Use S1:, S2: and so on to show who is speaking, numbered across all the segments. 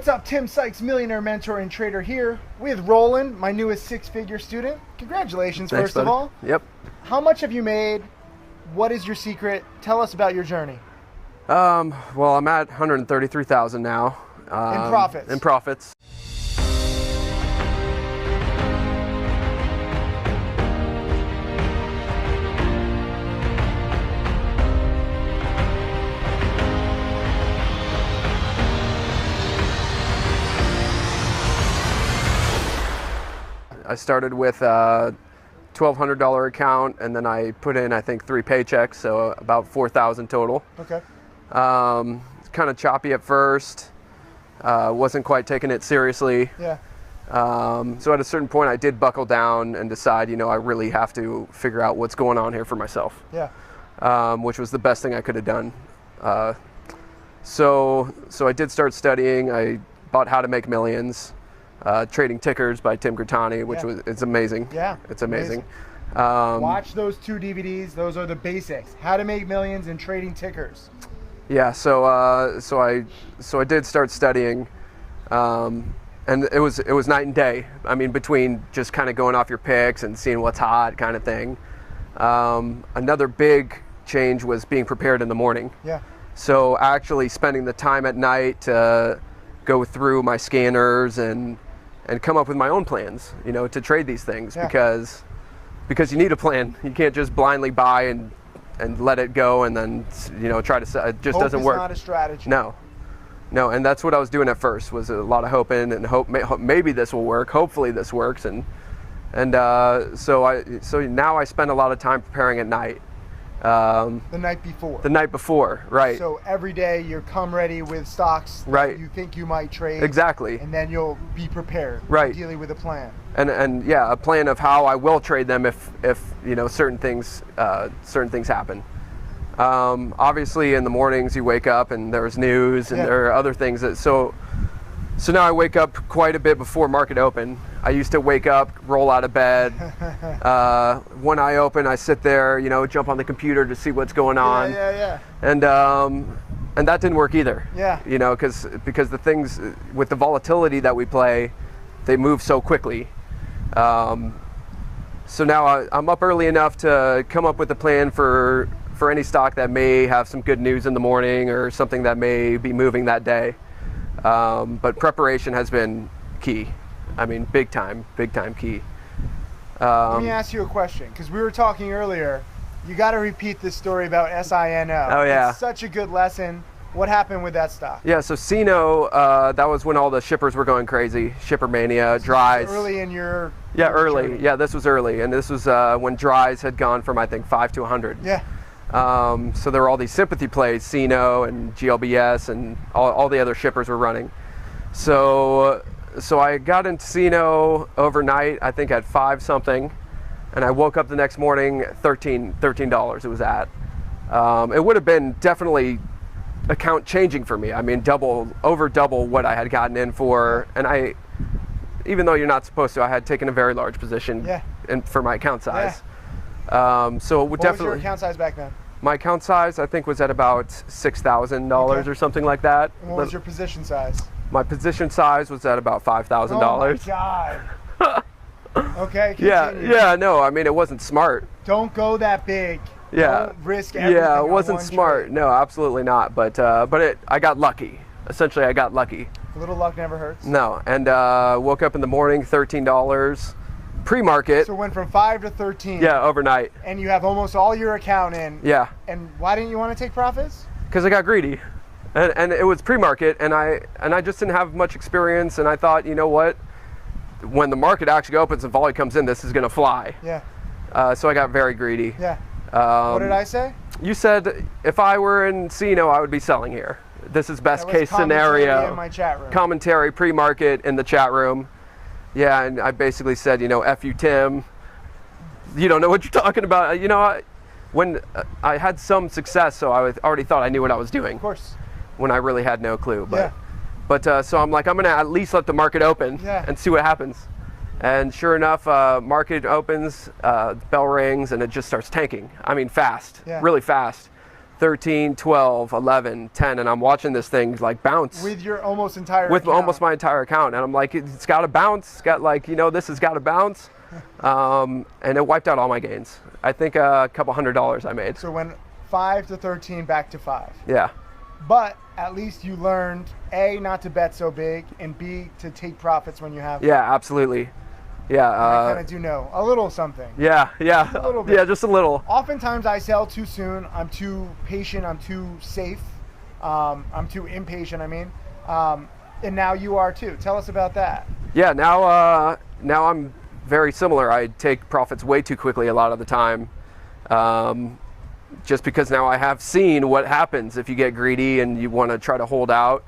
S1: What's up, Tim Sykes, millionaire mentor and trader here with Roland, my newest six-figure student. Congratulations,
S2: Thanks,
S1: first of
S2: buddy.
S1: all.
S2: Yep.
S1: How much have you made? What is your secret? Tell us about your journey.
S2: Well, I'm at 133,000 now.
S1: In profits.
S2: In profits. I started with a $1,200 account, and then I put in, I think, 3 paychecks, so about 4,000 total.
S1: Okay.
S2: Kind of choppy at first. Wasn't quite taking it seriously.
S1: Yeah.
S2: So at a certain point, I did buckle down and decide, I really have to figure out what's going on here for myself.
S1: Yeah.
S2: Which was the best thing I could have done. So I did start studying. I bought How to Make Millions. Trading Tickers by Tim Grittani, which it's amazing.
S1: Yeah,
S2: it's amazing.
S1: Watch those 2 DVDs. Those are the basics: How to Make Millions and Trading Tickers.
S2: Yeah, so I did start studying, and it was night and day. I mean, between just kind of going off your picks and seeing what's hot, kind of thing. Another big change was being prepared in the morning.
S1: Yeah.
S2: So actually spending the time at night to go through my scanners and come up with my own plans, to trade these things, because you need a plan. You can't just blindly buy and let it go and then try to sell. It just doesn't work.
S1: Hope is not a strategy.
S2: No, and that's what I was doing at first, was a lot of hoping and hope maybe this will work. Hopefully this works, and so now I spend a lot of time preparing at night.
S1: The night before.
S2: The night before, right.
S1: So every day you're come ready with stocks that you think you might trade.
S2: Exactly.
S1: And then you'll be prepared.
S2: Right.
S1: Dealing with a plan.
S2: And yeah, a plan of how I will trade them if certain things happen. Obviously in the mornings you wake up and there's news and there are other things that so now I wake up quite a bit before market open. I used to wake up, roll out of bed, one eye open, I sit there, jump on the computer to see what's going on.
S1: Yeah.
S2: And that didn't work either.
S1: Yeah.
S2: Because the things with the volatility that we play, they move so quickly. So now I'm up early enough to come up with a plan for any stock that may have some good news in the morning or something that may be moving that day. But preparation has been key. I mean, big time key.
S1: Let me ask you a question, because we were talking earlier. You got to repeat this story about SINO.
S2: Oh yeah.
S1: It's such a good lesson. What happened with that stock?
S2: Yeah, so Sino, that was when all the shippers were going crazy. Shipper mania, dries.
S1: Early in your
S2: early.
S1: journey.
S2: Yeah, this was early, and this was when dries had gone from I think 5 to 100.
S1: Yeah.
S2: So there were all these sympathy plays, Sino and GLBS, and all the other shippers were running. So I got into Sino overnight, I think at 5 something, and I woke up the next morning $13 it was at. It would have been definitely account changing for me. I mean, over double what I had gotten in for, and even though you're not supposed to, I had taken a very large position for my account size. So it would definitely.
S1: What was your account size back then?
S2: My account size, I think, was at about $6,000 or something like that.
S1: And what was your position size?
S2: My position size was at about $5,000.
S1: Oh my God. Okay, continue.
S2: Yeah, no, I mean, it wasn't smart.
S1: Don't go that big.
S2: Yeah.
S1: Don't risk everything.
S2: Yeah, it wasn't
S1: on one
S2: smart.
S1: trade.
S2: No, absolutely not. But I got lucky. Essentially, I got lucky.
S1: A little luck never hurts.
S2: No, and woke up in the morning, $13. Pre-market.
S1: So it went from 5 to 13.
S2: Yeah, overnight.
S1: And you have almost all your account in.
S2: Yeah.
S1: And why didn't you want to take profits?
S2: Because I got greedy. And it was pre-market, and I just didn't have much experience, and I thought, you know what, when the market actually opens and volume comes in, this is going to fly.
S1: Yeah.
S2: So I got very greedy.
S1: Yeah. What did I say?
S2: You said if I were in Sino, I would be selling here. This is best case scenario.
S1: In my chat room.
S2: Commentary pre-market in the chat room. Yeah, and I basically said, F you, Tim. You don't know what you're talking about. When I had some success, so I already thought I knew what I was doing.
S1: Of course.
S2: When I really had no clue. But so I'm like, I'm going to at least let the market open and see what happens. And sure enough, market opens, bell rings, and it just starts tanking. I mean, fast, really fast. 13, 12, 11, 10, and I'm watching this thing like bounce.
S1: With your almost entire
S2: With
S1: account.
S2: almost my entire account. And I'm like, it's got to bounce. It's got like, this has got to bounce. And it wiped out all my gains. I think a couple $100 I made.
S1: So went 5 to 13, back to 5.
S2: Yeah.
S1: But at least you learned, A, not to bet so big, and B, to take profits when you have them.
S2: Yeah, absolutely. Yeah.
S1: I kind of do know a little something.
S2: Yeah, yeah.
S1: Just a little bit.
S2: Yeah, just a little.
S1: Oftentimes I sell too soon. I'm too patient. I'm too safe. I'm too impatient, I mean. And now you are too. Tell us about that.
S2: Yeah, now I'm very similar. I take profits way too quickly a lot of the time. Just because now I have seen what happens if you get greedy and you want to try to hold out.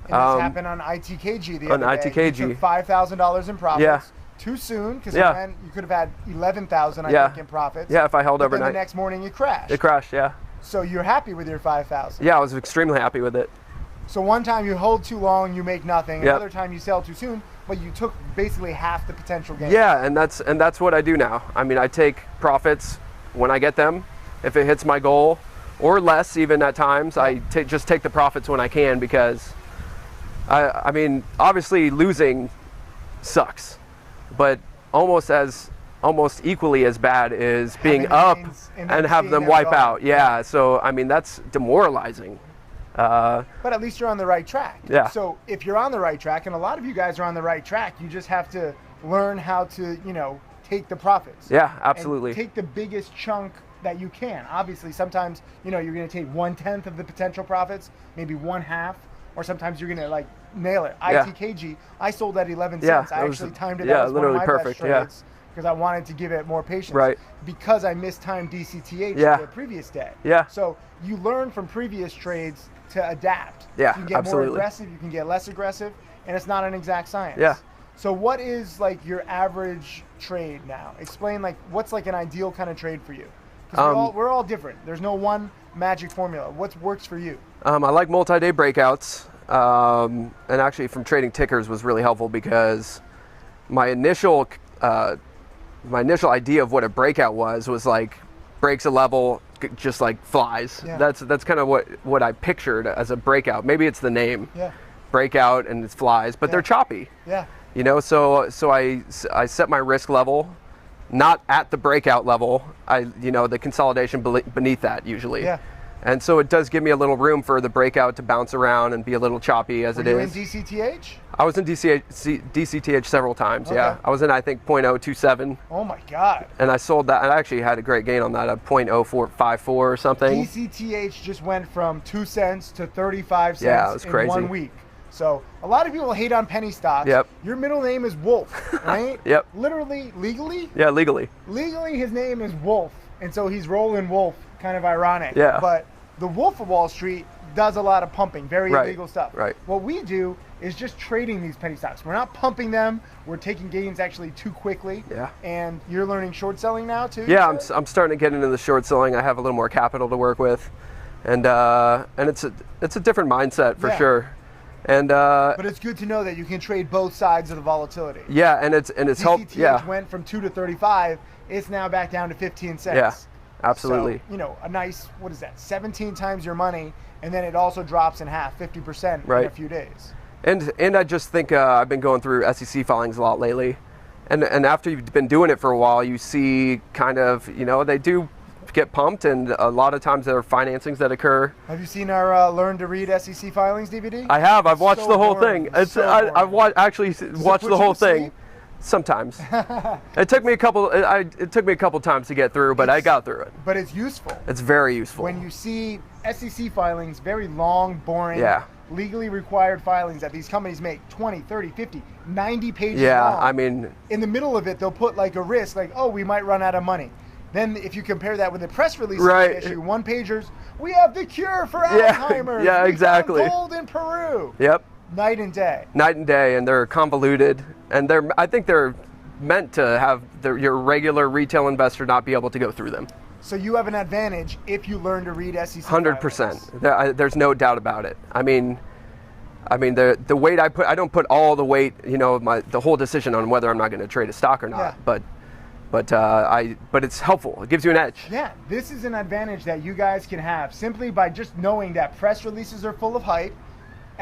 S1: And this happened on ITKG the other day.
S2: On ITKG.
S1: You took $5,000 in profits.
S2: Yeah.
S1: Too soon, because
S2: Yeah.
S1: you could have had 11,000, I
S2: Yeah.
S1: think, in profits.
S2: Yeah, if I held
S1: but
S2: overnight.
S1: then the next morning you crashed.
S2: It crashed, yeah.
S1: So you're happy with your 5,000.
S2: Yeah, I was extremely happy with it.
S1: So one time you hold too long, you make nothing.
S2: Yep.
S1: Another time you sell too soon, but you took basically half the potential gain.
S2: Yeah, and that's what I do now. I mean, I take profits when I get them. If it hits my goal, or less even at times, I just take the profits when I can, because I mean, obviously losing sucks, but almost equally as bad is being up and have them wipe out. Yeah, so I mean, that's demoralizing.
S1: But at least you're on the right track.
S2: Yeah.
S1: So if you're on the right track, and a lot of you guys are on the right track, you just have to learn how to, take the profits.
S2: Yeah, absolutely.
S1: And take the biggest chunk that you can. Obviously, sometimes, you're going to take 1/10 of the potential profits, maybe 1/2, or sometimes you're going to nail it.
S2: Yeah.
S1: ITKG, I sold at 11
S2: Yeah,
S1: cents. I actually timed it.
S2: yeah,
S1: That was
S2: literally
S1: one of my
S2: perfect,
S1: best trades, because I wanted to give it more patience.
S2: Right.
S1: Because I mistimed DCTH the previous day.
S2: Yeah.
S1: So you learn from previous trades to adapt.
S2: Yeah,
S1: You can get
S2: absolutely.
S1: more aggressive, you can get less aggressive, and it's not an exact science.
S2: Yeah.
S1: So what is your average trade now? Explain what's an ideal kind of trade for you? Because we're all different. There's no one magic formula. What works for you?
S2: I like multi-day breakouts, and actually from trading tickers was really helpful, because my initial idea of what a breakout was breaks a level, just flies.
S1: Yeah.
S2: That's kind of what I pictured as a breakout. Maybe it's the name.
S1: Yeah.
S2: Breakout and it flies, but they're choppy.
S1: Yeah.
S2: So I set my risk level not at the breakout level. The consolidation beneath that usually.
S1: Yeah.
S2: And so it does give me a little room for the breakout to bounce around and be a little choppy as
S1: Were
S2: it
S1: you
S2: is.
S1: in DCTH?
S2: I was in DCTH several times.
S1: Okay.
S2: Yeah, I was in, I think, 0.027.
S1: Oh my God.
S2: And I sold that. I actually had a great gain on that, a 0.0454 or something.
S1: DCTH just went from 2 cents to 35 cents
S2: Yeah, it was crazy.
S1: in 1 week. So a lot of people hate on penny stocks.
S2: Yep.
S1: Your middle name is Wolf, right?
S2: Yep.
S1: Literally, legally?
S2: Yeah, legally.
S1: Legally, his name is Wolf, and so he's Roland Wolf. Kind of ironic.
S2: Yeah.
S1: But the Wolf of Wall Street does a lot of pumping, very illegal stuff.
S2: Right.
S1: What we do is just trading these penny stocks. We're not pumping them. We're taking gains actually too quickly.
S2: Yeah.
S1: And you're learning short selling now too?
S2: Yeah, I'm starting to get into the short selling. I have a little more capital to work with, and it's a different mindset for sure. And
S1: but it's good to know that you can trade both sides of the volatility.
S2: Yeah, and it's helped. Yeah.
S1: Went from 2 to 35. It's now back down to 15 cents.
S2: Yeah. Absolutely.
S1: So, a nice, 17 times your money, and then it also drops in half, 50% in a few days.
S2: And I just think I've been going through SEC filings a lot lately, and after you've been doing it for a while, you see kind of, they do get pumped, and a lot of times there are financings that occur.
S1: Have you seen our Learn to Read SEC filings DVD?
S2: I have. I've watched the whole
S1: boring.
S2: thing. I've actually watched the whole thing. Sometimes. It took me a couple times to get through, but I got through it.
S1: But it's useful.
S2: It's very useful.
S1: When you see SEC filings, very long, boring, legally required filings that these companies make 20, 30, 50, 90 pages long.
S2: I mean,
S1: in the middle of it, they'll put a risk, we might run out of money. Then if you compare that with the press release issue, one-pagers, we have the cure for Alzheimer's.
S2: Yeah, exactly.
S1: We found gold in Peru.
S2: Yep.
S1: Night and day.
S2: Night and day, and they're convoluted, and I think they're meant to have your regular retail investor not be able to go through them.
S1: So you have an advantage if you learn to read SEC
S2: 100%. There's no doubt about it. I mean, the weight I don't put all the weight, the whole decision on whether I'm not going to trade a stock or not.
S1: Yeah.
S2: But But it's helpful. It gives you an edge.
S1: Yeah, this is an advantage that you guys can have simply by just knowing that press releases are full of hype.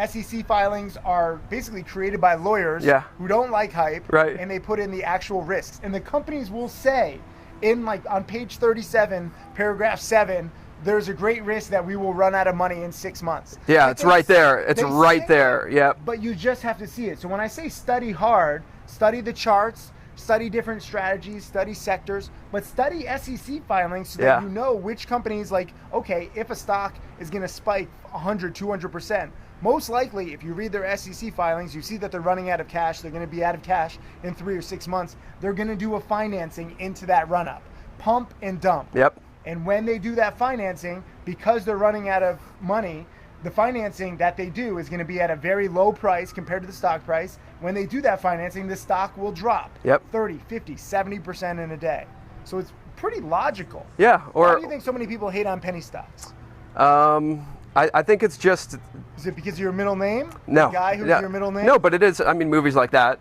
S1: SEC filings are basically created by lawyers who don't like hype, and they put in the actual risks. And the companies will say, on page 37, paragraph 7, there's a great risk that we will run out of money in 6 months.
S2: Yeah, it's right there. It's right there. Yep.
S1: But you just have to see it. So when I say study hard, study the charts, study different strategies, study sectors, but study SEC filings so that you know which companies, okay, if a stock is going to spike 100, 200%, most likely, if you read their SEC filings, you see that they're running out of cash. They're going to be out of cash in 3 or 6 months. They're going to do a financing into that run-up. Pump and dump.
S2: Yep.
S1: And when they do that financing, because they're running out of money, the financing that they do is going to be at a very low price compared to the stock price. When they do that financing, the stock will drop 30, 50, 70% in a day. So it's pretty logical.
S2: Yeah.
S1: Why do you think so many people hate on penny stocks?
S2: I think it's just...
S1: Is it because of your middle name?
S2: No.
S1: The guy who's your middle name?
S2: No, but it is. I mean, movies like that.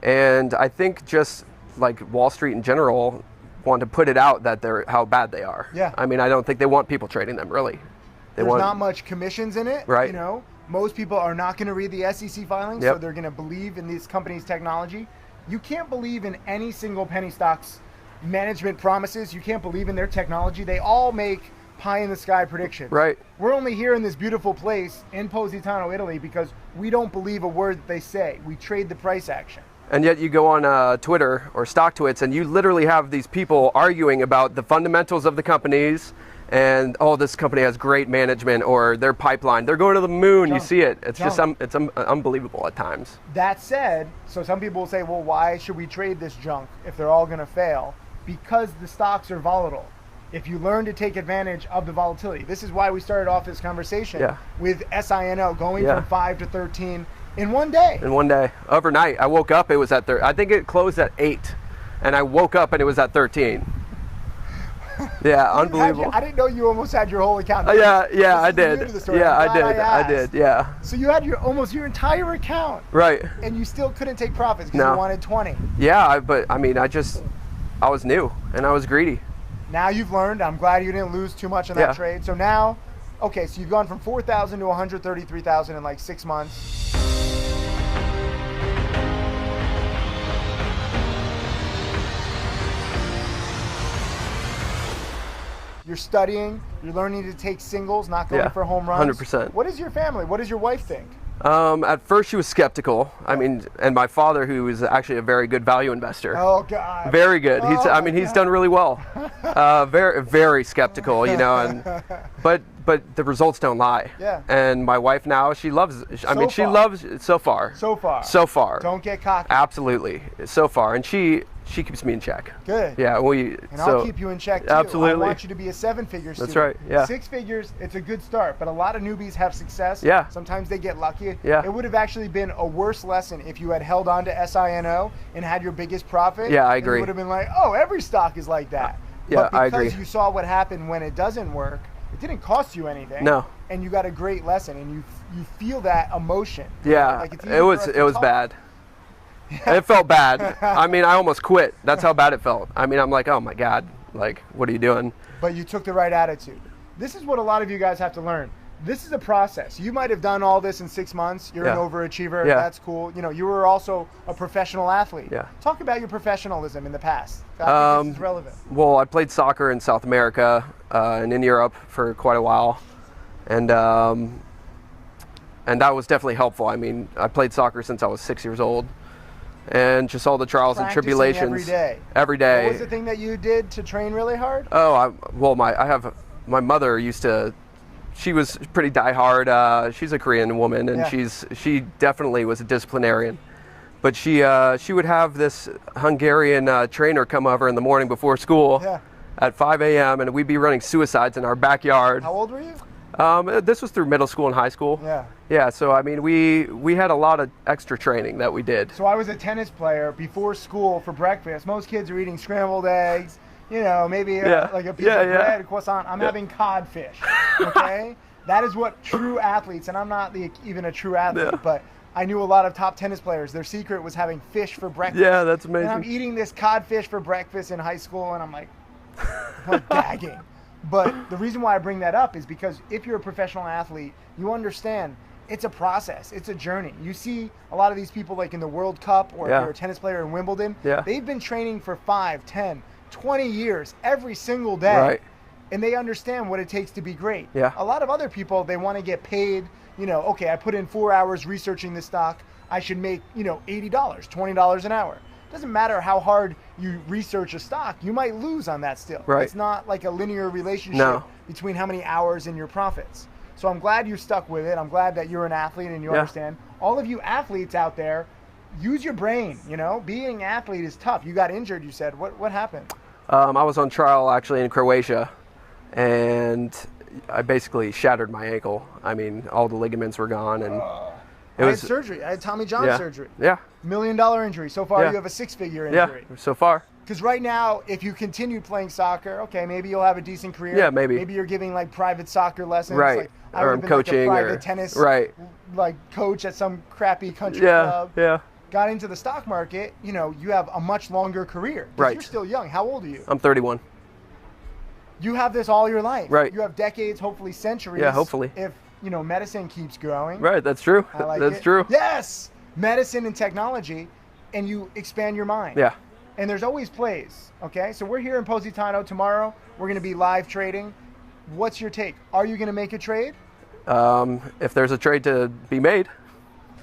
S2: And I think just like Wall Street in general want to put it out that how bad they are.
S1: Yeah.
S2: I mean, I don't think they want people trading them, really.
S1: There's not much commissions in it.
S2: Right.
S1: You know, most people are not going to read the SEC filings, so they're going to believe in this company's technology. You can't believe in any single penny stock's management promises. You can't believe in their technology. They all make pie-in-the-sky predictions.
S2: Right.
S1: We're only here in this beautiful place in Positano, Italy, because we don't believe a word that they say. We trade the price action.
S2: And yet you go on Twitter or StockTwits and you literally have these people arguing about the fundamentals of the companies and, oh, this company has great management or their pipeline. They're going to the moon. You see it. It's just it's unbelievable at times.
S1: That said, so some people will say, well, why should we trade this junk if they're all going to fail? Because the stocks are volatile. If you learn to take advantage of the volatility. This is why we started off this conversation with SINO going from 5 to 13 in one day.
S2: In one day. Overnight. I woke up, it was at I think it closed at 8. And I woke up and it was at 13. Yeah, unbelievable.
S1: I didn't know you almost had your whole account.
S2: I did. I did. Yeah.
S1: So you had almost your entire account.
S2: Right.
S1: And you still couldn't take profits because you wanted 20.
S2: Yeah, but I mean, I was new and I was greedy.
S1: Now you've learned. I'm glad you didn't lose too much on that trade. So now, okay, so you've gone from 4,000 to 133,000 in like 6 months. You're studying. You're learning to take singles, not going for home runs.
S2: 100%.
S1: What is your family? What does your wife think?
S2: At first she was skeptical. I mean, and my father, who is actually a very good value investor.
S1: Oh God.
S2: Very good. He's done really well. Very, very skeptical, you know, and but the results don't lie.
S1: Yeah.
S2: And my wife now, she loves. She loves so far.
S1: So far.
S2: So far.
S1: Don't get cocky.
S2: Absolutely. So far, and she keeps me in check.
S1: Good.
S2: Yeah,
S1: I'll keep you in check too.
S2: Absolutely.
S1: I want you to be a 7-figure student.
S2: That's right. Yeah.
S1: 6 figures, it's a good start, but a lot of newbies have success.
S2: Yeah.
S1: Sometimes they get lucky.
S2: Yeah.
S1: It would have actually been a worse lesson if you had held on to SINO and had your biggest profit.
S2: Yeah, I agree.
S1: You would have been like, oh, every stock is like that.
S2: Yeah,
S1: but
S2: I agree.
S1: because you saw what happened when it doesn't work, it didn't cost you anything.
S2: No.
S1: And you got a great lesson, and you feel that emotion.
S2: Yeah.
S1: Like
S2: it was bad. Yeah. It felt bad. I mean, I almost quit. That's how bad it felt. I mean, I'm like, oh my God, like, what are you doing?
S1: But you took the right attitude. This is what a lot of you guys have to learn. This is a process. You might have done all this in 6 months. You're an overachiever.
S2: Yeah.
S1: That's cool. You know, you were also a professional athlete.
S2: Yeah.
S1: Talk about your professionalism in the past. I think this is relevant.
S2: Well, I played soccer in South America and in Europe for quite a while. And that was definitely helpful. I mean, I played soccer since I was 6 years old. And just all the trials and tribulations.
S1: Every day.
S2: Every day.
S1: What was the thing that you did to train really hard?
S2: Oh, my mother used to. She was pretty diehard. She's a Korean woman, and she definitely was a disciplinarian. But she would have this Hungarian trainer come over in the morning before school at 5 a.m. and we'd be running suicides in our backyard.
S1: How old were you?
S2: This was through middle school and high school.
S1: Yeah.
S2: Yeah, so I mean, we had a lot of extra training that we did.
S1: So I was a tennis player before school for breakfast. Most kids are eating scrambled eggs, you know, maybe like a piece of bread, a croissant. I'm having codfish, okay? That is what true athletes, and I'm not even a true athlete, but I knew a lot of top tennis players. Their secret was having fish for breakfast.
S2: Yeah, that's amazing.
S1: And I'm eating this codfish for breakfast in high school, and I'm like gagging. But the reason why I bring that up is because if you're a professional athlete, you understand it's a process. It's a journey. You see a lot of these people like in the World Cup or if you're a tennis player in Wimbledon.
S2: Yeah.
S1: They've been training for 5, 10, 20 years every single day.
S2: Right.
S1: And they understand what it takes to be great.
S2: Yeah.
S1: A lot of other people, they want to get paid, okay, I put in 4 hours researching this stock. I should make, $80, $20 an hour. It doesn't matter how hard you research a stock. You might lose on that still.
S2: Right.
S1: It's not like a linear relationship between how many hours and your profits. So I'm glad you stuck with it. I'm glad that you're an athlete and you understand. All of you athletes out there, use your brain, Being an athlete is tough. You got injured, you said. What happened? I
S2: was on trial actually in Croatia, and I basically shattered my ankle. I mean, all the ligaments were gone, and
S1: I had surgery. I had Tommy John surgery.
S2: Yeah.
S1: $1 million injury. So far, you have a 6-figure injury.
S2: Yeah, so far.
S1: Because right now, if you continue playing soccer, okay, maybe you'll have a decent career.
S2: Yeah, maybe.
S1: Maybe you're giving like private soccer lessons.
S2: Right.
S1: Like, I
S2: or
S1: would have been
S2: coaching
S1: like a private
S2: or
S1: tennis
S2: right.
S1: coach at some crappy country club.
S2: Yeah.
S1: Got into the stock market, you have a much longer career.
S2: Right.
S1: You're still young. How old are you?
S2: I'm 31.
S1: You have this all your life.
S2: Right.
S1: You have decades, hopefully centuries.
S2: Yeah, hopefully.
S1: If, medicine keeps growing.
S2: Right, that's true. That's true.
S1: Yes! Medicine and technology, and you expand your mind.
S2: Yeah.
S1: And there's always plays, okay? So we're here in Positano tomorrow. We're going to be live trading. What's your take? Are you going to make a trade?
S2: If there's a trade to be made.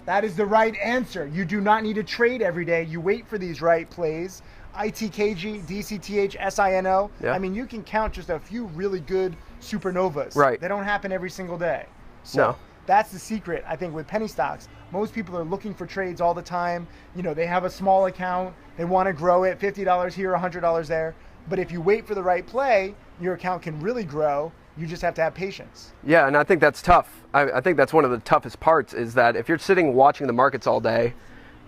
S1: That is the right answer. You do not need to trade every day. You wait for these right plays. ITKG, DCTH, SINO.
S2: Yeah.
S1: I mean, you can count just a few really good supernovas.
S2: Right.
S1: They don't happen every single day. So that's the secret, I think, with penny stocks. Most people are looking for trades all the time. They have a small account. They want to grow it, $50 here, $100 there. But if you wait for the right play, your account can really grow. You just have to have patience.
S2: Yeah, and I think that's tough. I think that's one of the toughest parts is that if you're sitting watching the markets all day,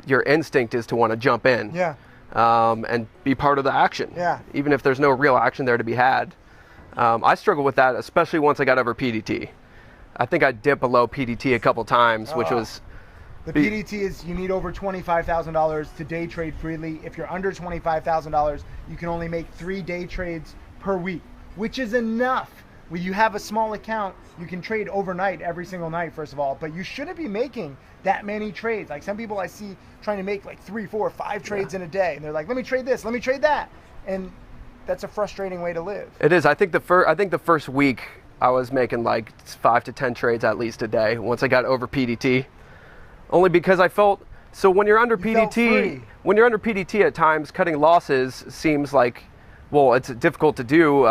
S2: your instinct is to want to jump in.
S1: Yeah.
S2: And be part of the action.
S1: Yeah.
S2: Even if there's no real action there to be had. I struggle with that, especially once I got over PDT. I think I dipped below PDT a couple times, which was...
S1: The PDT is you need over $25,000 to day trade freely. If you're under $25,000, you can only make 3 day trades per week, which is enough. When you have a small account, you can trade overnight every single night, first of all, but you shouldn't be making that many trades. Like some people I see trying to make like 3, 4, 5 trades in a day, and they're like, let me trade this, let me trade that. And that's a frustrating way to live.
S2: It is. I think the first week I was making like 5 to 10 trades at least a day once I got over PDT. Only because I felt, so when you're under PDT at times, cutting losses seems like, well, it's difficult to do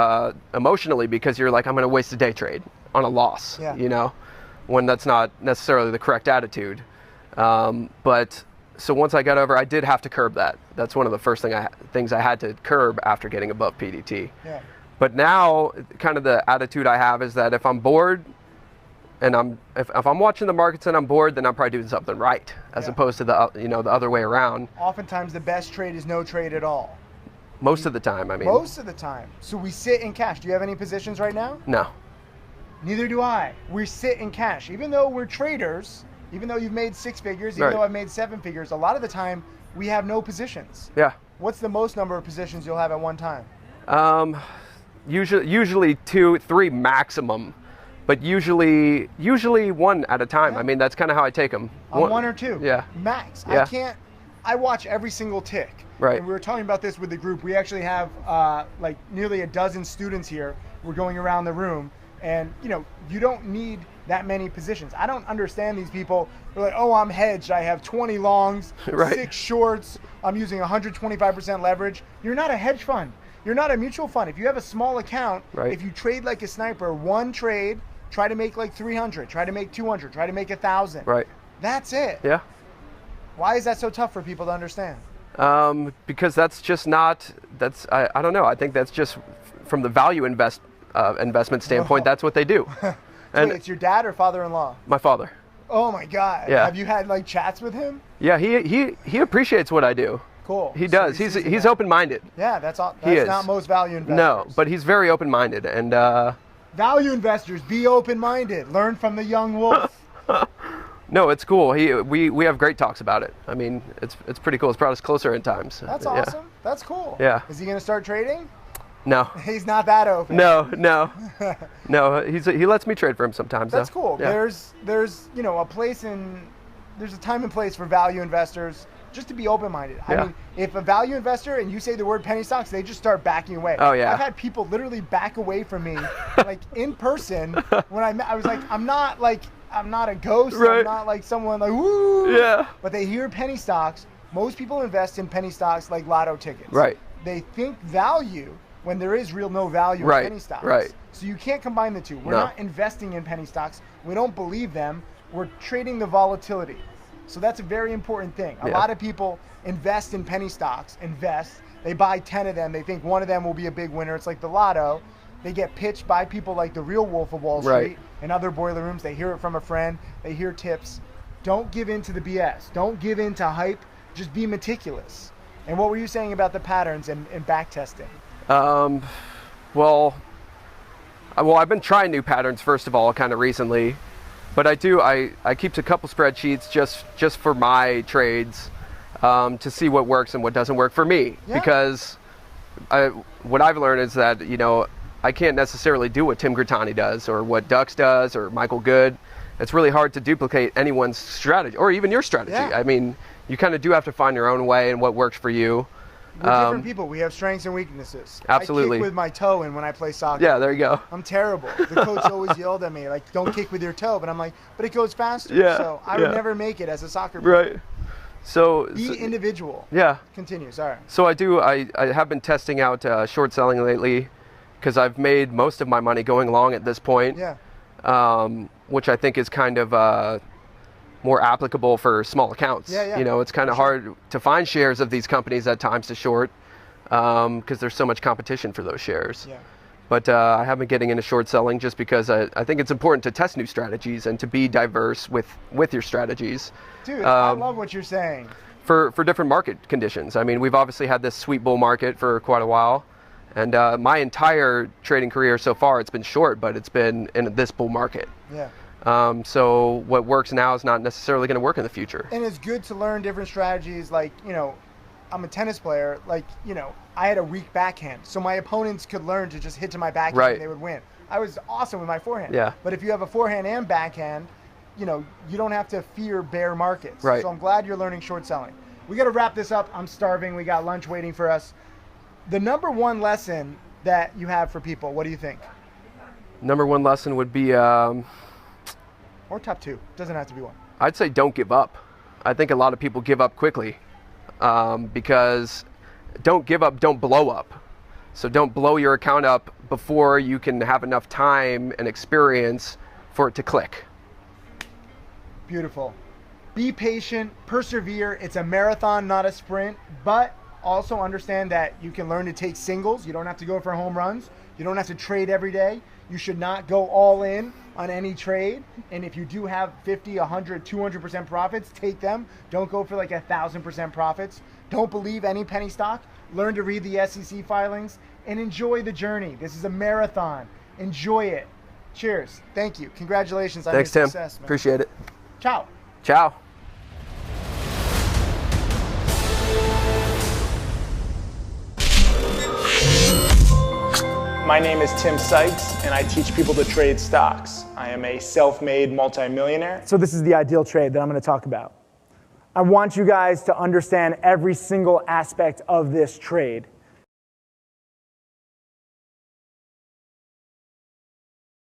S2: emotionally because you're like, I'm going to waste a day trade on a loss, when that's not necessarily the correct attitude. But so once I got over, I did have to curb that. That's one of the first things I had to curb after getting above PDT. Yeah. But now, kind of the attitude I have is that if I'm bored, and if I'm watching the markets and I'm bored, then I'm probably doing something right, as opposed to the other way around.
S1: Oftentimes, the best trade is no trade at all.
S2: Most of the time, I mean.
S1: Most of the time. So we sit in cash. Do you have any positions right now?
S2: No.
S1: Neither do I. We sit in cash. Even though we're traders, even though you've made 6 figures, even though I've made 7 figures, a lot of the time we have no positions. Yeah. What's the most number of positions you'll have at one time?
S2: Usually 2, 3 maximum. But usually 1 at a time. Yeah. I mean, that's kind of how I take them.
S1: 1 or 2.
S2: Yeah.
S1: Max.
S2: Yeah.
S1: I watch every single tick.
S2: Right.
S1: And we were talking about this with the group. We actually have like nearly a dozen students here. We're going around the room, and you don't need that many positions. I don't understand these people. They're like, oh, I'm hedged. I have 20 longs, 6 shorts. I'm using 125% leverage. You're not a hedge fund. You're not a mutual fund. If you have a small account, if you trade like a sniper, 1 trade, try to make like 300, try to make 200, try to make 1,000. Right. That's it. Yeah. Why is that so tough for people to understand?
S2: Because that's just not, I don't know. I think that's just from the value investment standpoint, that's what they do.
S1: And wait, it's your dad or father-in-law?
S2: My father.
S1: Oh my God. Yeah. Have you had like chats with him?
S2: Yeah, he appreciates what I do. Cool. He does. He's open-minded.
S1: Yeah, that's not most value investors.
S2: No, but he's very open-minded, and
S1: value investors, be open-minded. Learn from the young wolf.
S2: No, it's cool. We have great talks about it. I mean, it's pretty cool. It's brought us closer in times.
S1: That's awesome. That's cool.
S2: Yeah.
S1: Is he going to start trading?
S2: No.
S1: He's not that open.
S2: No. No. He lets me trade for him sometimes.
S1: That's
S2: though.
S1: cool.
S2: Yeah.
S1: There's there's a time and place for value investors. Just to be open-minded.
S2: Yeah.
S1: I mean, if a value investor and you say the word penny stocks, they just start backing away.
S2: Oh yeah.
S1: I've had people literally back away from me, like in person. When I was like, I'm not a ghost.
S2: Right.
S1: I'm not like someone like woo.
S2: Yeah.
S1: But they hear penny stocks. Most people invest in penny stocks like lotto tickets.
S2: Right.
S1: They think value when there is no value
S2: Right.
S1: in penny stocks.
S2: Right.
S1: So you can't combine the two. We're
S2: No.
S1: not investing in penny stocks. We don't believe them. We're trading the volatility. So that's a very important thing. A lot of people invest in penny stocks, they buy 10 of them, they think one of them will be a big winner. It's like the lotto. They get pitched by people like the real Wolf of Wall Street
S2: Right.
S1: and other boiler rooms. They hear it from a friend, they hear tips. Don't give in to the BS. Don't give in to hype. Just be meticulous. And what were you saying about the patterns and back testing?
S2: Well, I've been trying new patterns, first of all, kind of recently. But I keep a couple spreadsheets just for my trades to see what works and what doesn't work for me.
S1: Yeah.
S2: Because what I've learned is that, I can't necessarily do what Tim Grittani does or what Dux does or Michael Good. It's really hard to duplicate anyone's strategy or even your strategy.
S1: Yeah.
S2: I mean, you kind of do have to find your own way and what works for you.
S1: We're different people. We have strengths and weaknesses.
S2: Absolutely.
S1: I kick with my toe in when I play soccer.
S2: Yeah, there you go.
S1: I'm terrible. The coach always yelled at me, like, don't kick with your toe. But I'm like, but it goes faster.
S2: Yeah,
S1: So I would never make it as a soccer player.
S2: Right. So
S1: Be individual.
S2: Yeah.
S1: Continue, sorry.
S2: So I have been testing out short selling lately because I've made most of my money going long at this point.
S1: Yeah.
S2: Which I think is kind of more applicable for small accounts.
S1: Yeah.
S2: It's kind of hard to find shares of these companies at times to short because there's so much competition for those shares.
S1: Yeah.
S2: But I have been getting into short selling just because I think it's important to test new strategies and to be diverse with your strategies.
S1: Dude, I love what you're saying.
S2: For different market conditions. I mean, we've obviously had this sweet bull market for quite a while. And my entire trading career so far, it's been short, but it's been in this bull market.
S1: Yeah.
S2: So what works now is not necessarily going to work in the future.
S1: And it's good to learn different strategies. Like, I'm a tennis player. Like, I had a weak backhand. So my opponents could learn to just hit to my backhand
S2: Right.
S1: and they would win. I was awesome with my forehand.
S2: Yeah.
S1: But if you have a forehand and backhand, you don't have to fear bear markets.
S2: Right.
S1: So I'm glad you're learning short selling. We got to wrap this up. I'm starving. We got lunch waiting for us. The number one lesson that you have for people, what do you think?
S2: Number one lesson would be,
S1: Or top two. Doesn't have to be one.
S2: I'd say don't give up. I think a lot of people give up quickly because don't give up, don't blow up. So don't blow your account up before you can have enough time and experience for it to click.
S1: Beautiful. Be patient, persevere. It's a marathon, not a sprint, but also understand that you can learn to take singles. You don't have to go for home runs. You don't have to trade every day. You should not go all in on any trade. And if you do have 50, 100, 200% profits, take them. Don't go for like 1,000% profits. Don't believe any penny stock. Learn to read the SEC filings and enjoy the journey. This is a marathon. Enjoy it. Cheers. Thank you. Congratulations on
S2: Thanks,
S1: your
S2: Tim.
S1: success, man.
S2: Appreciate it.
S1: Ciao.
S2: Ciao.
S1: My name is Tim Sykes, and I teach people to trade stocks. I am a self-made multimillionaire. So this is the ideal trade that I'm going to talk about. I want you guys to understand every single aspect of this trade.